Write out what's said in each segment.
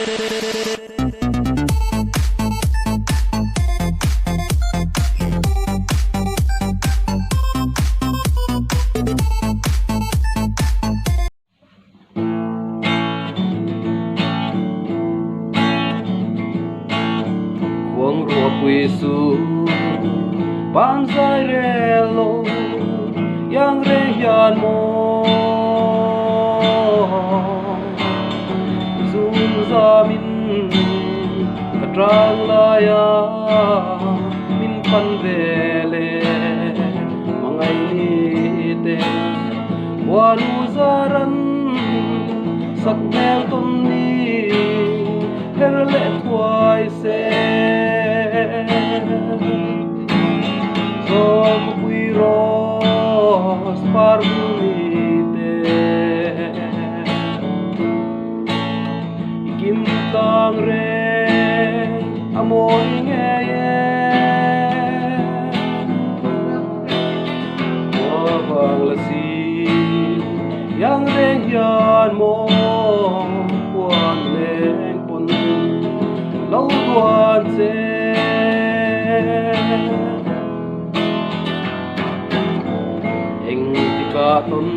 Cuồng rùa quỳ su ban dài relo yang re yan mo zum za min katrang la ya min pan vele mangai ni te walu zaran sak mel ton ni herle thuai se som puiros parunite ikim tang re amoy nge ye wabang lasi yang reng yan mo quan leng pon lâu tuan se ton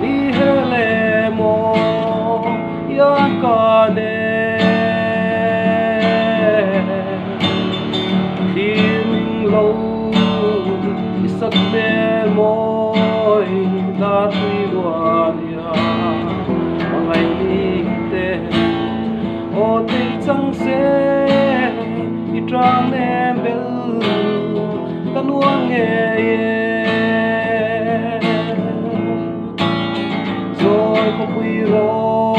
ni hele mo yan ka ne himing lo isak me moi da tui wan ya mangai ni te o te chang se i trang nem bel kanuang nge ye Puiros